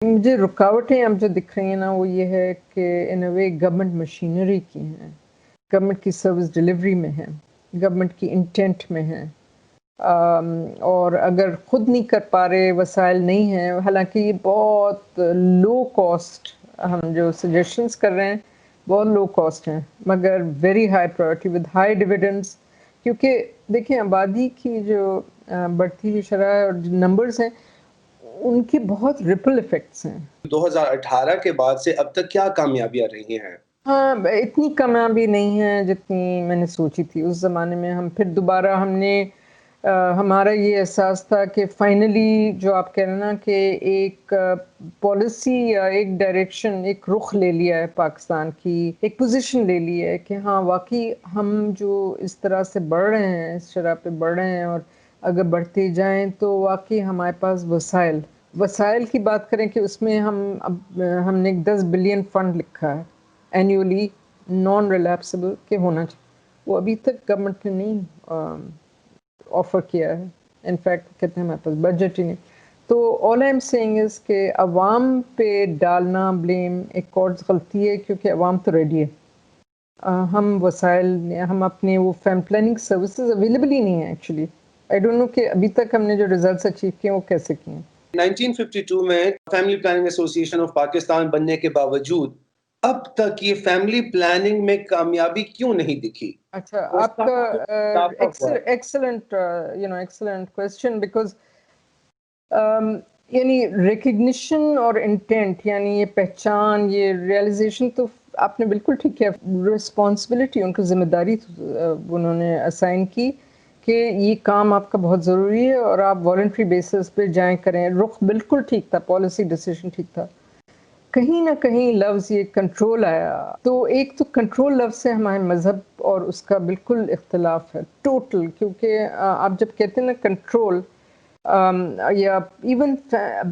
مجھے رکاوٹیں اب جو دکھ رہی ہیں نا وہ یہ ہے کہ ان اے وے گورنمنٹ مشینری کی ہیں، گورنمنٹ کی سروس ڈلیوری میں ہیں، گورنمنٹ کی انٹینٹ میں ہیں، اور اگر خود نہیں کر پا رہے، وسائل نہیں ہیں، حالانکہ یہ بہت لو کاسٹ ہم جو سجیشنس کر رہے ہیں بہت لو کاسٹ ہیں، مگر very high priority with high dividends, کیونکہ دیکھیں آبادی کی جو بڑھتی ہوئی شرح اور نمبرز ہیں ان کے بہت ریپل ایفیکٹس ہیں۔ 2018 کے بعد سے اب تک کیا کامیابیاں رہی ہیں؟ ہاں اتنی کامیابی نہیں ہے جتنی میں نے سوچی تھی اس زمانے میں۔ ہم پھر دوبارہ ہم نے ہمارا یہ احساس تھا کہ فائنلی جو آپ کہہ رہے ہیں نا کہ ایک پالیسی یا ایک ڈائریکشن، ایک رخ لے لیا ہے پاکستان کی، ایک پوزیشن لے لی ہے کہ ہاں واقعی ہم جو اس طرح سے بڑھ رہے ہیں، اس شرح پہ بڑھ رہے ہیں، اور اگر بڑھتے جائیں تو واقعی ہمارے پاس وسائل کی بات کریں کہ اس میں ہم نے 10 بلین فنڈ لکھا ہے اینیولی نان ریلیپسبل کہ ہونا چاہیے، وہ ابھی تک گورنمنٹ نے نہیں آفر کیا ہے۔ انفیکٹ کہتے ہیں ہمارے پاس بجٹ ہی نہیں۔ تو آل آئی ایم سیئنگ از کہ عوام پہ ڈالنا بلیم ایک کورس غلطی ہے، کیونکہ عوام تو ریڈی ہے۔ ہم وسائل، ہم اپنے وہ فیملی پلاننگ سروسز اویلیبل ہی نہیں ہیں ایکچولی۔ آئی ڈونٹ نو کہ ابھی تک ہم نے جو ریزلٹس اچیو کیے ہیں وہ کیسے کیے ہیں۔ 1952 میں فیملی پلاننگ ایسوسی ایشن آف پاکستان بننے کے باوجود اب تک یہ فیملی پلاننگ میں کامیابی کیوں نہیں دکھی؟ اچھا، آپ کا ایکسلنٹ کویسچن، بیکاز یعنی ریکگنیشن اور انٹینٹ، یعنی یہ پہچان، یہ ریئلائزیشن تو آپ نے بالکل ٹھیک کیا۔ رسپانسبلٹی، ان کی ذمہ داری انہوں نے اسائن کی کہ یہ کام آپ کا بہت ضروری ہے اور آپ والنٹری بیسس پہ جائیں کریں۔ رخ بالکل ٹھیک تھا، پالیسی ڈیسیژن ٹھیک تھا۔ کہیں نہ کہیں لفظ یہ کنٹرول آیا، تو ایک تو کنٹرول لفظ سے ہمارے مذہب اور اس کا بالکل اختلاف ہے ٹوٹل، کیونکہ آپ جب کہتے ہیں نا کنٹرول یا ایون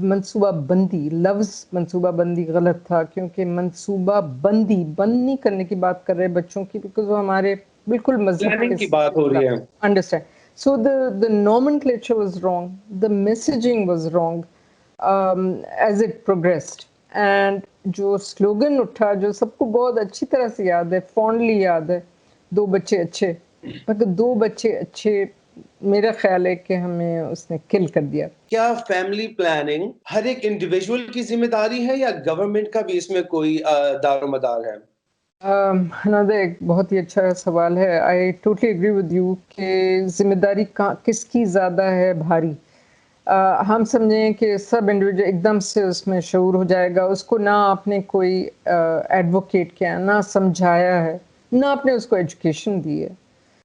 منصوبہ بندی، لفظ منصوبہ بندی غلط تھا، کیونکہ منصوبہ بند نہیں کرنے کی بات کر رہے بچوں کی، بیکاز وہ ہمارے بالکل مذہب پلاننگ کی بات ہو رہی ہے۔ Understand, so the nomenclature was wrong, the messaging was wrong as it progressed. And جو سلوگن اٹھا جو سب کو بہت اچھی طرح سے یاد ہے، فونڈلی یاد ہے، 2 بچے اچھے، مگر 2 بچے اچھے میرا خیال ہے کہ ہمیں اس نے کل کر دیا۔ کیا فیملی پلاننگ ہر ایک انڈیویجول کی ذمہ داری ہے یا گورنمنٹ کا بھی اس میں کوئی دار و مدار ہے؟ ایک بہت ہی اچھا سوال ہے۔ I totally agree with you کہ ذمہ داری کس کی زیادہ ہے بھاری۔ ہم سمجھیں کہ سب انڈیویجول ایک دم سے اس میں شعور ہو جائے گا، اس کو نہ آپ نے کوئی ایڈوکیٹ کیا، نہ سمجھایا ہے، نہ آپ نے اس کو ایجوکیشن دی ہے،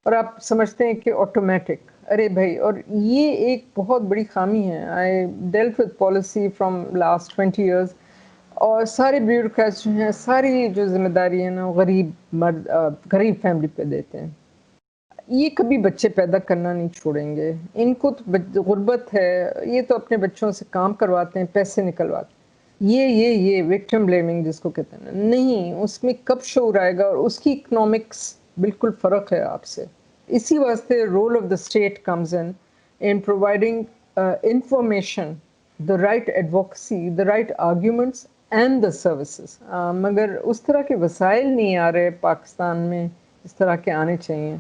اور آپ سمجھتے ہیں کہ آٹومیٹک، ارے بھائی، اور یہ ایک بہت بڑی خامی ہے۔ I dealt with policy from last 20 years, اور سارے بیوروکریٹس جو ہیں، ساری جو ذمہ داری ہے نا وہ غریب فیملی پہ دیتے ہیں۔ یہ کبھی بچے پیدا کرنا نہیں چھوڑیں گے، ان کو تو غربت ہے، یہ تو اپنے بچوں سے کام کرواتے ہیں، پیسے نکلواتے ہیں۔ یہ وکٹم بلیمنگ جس کو کہتے ہیں، نہیں، اس میں کب شعور آئے گا، اور اس کی اکنامکس بالکل فرق ہے آپ سے۔ اسی واسطے role of the state comes in providing information, the right advocacy, the right arguments and the services, مگر اس طرح کے وسائل نہیں آ رہے پاکستان میں اس طرح کے آنے چاہیے۔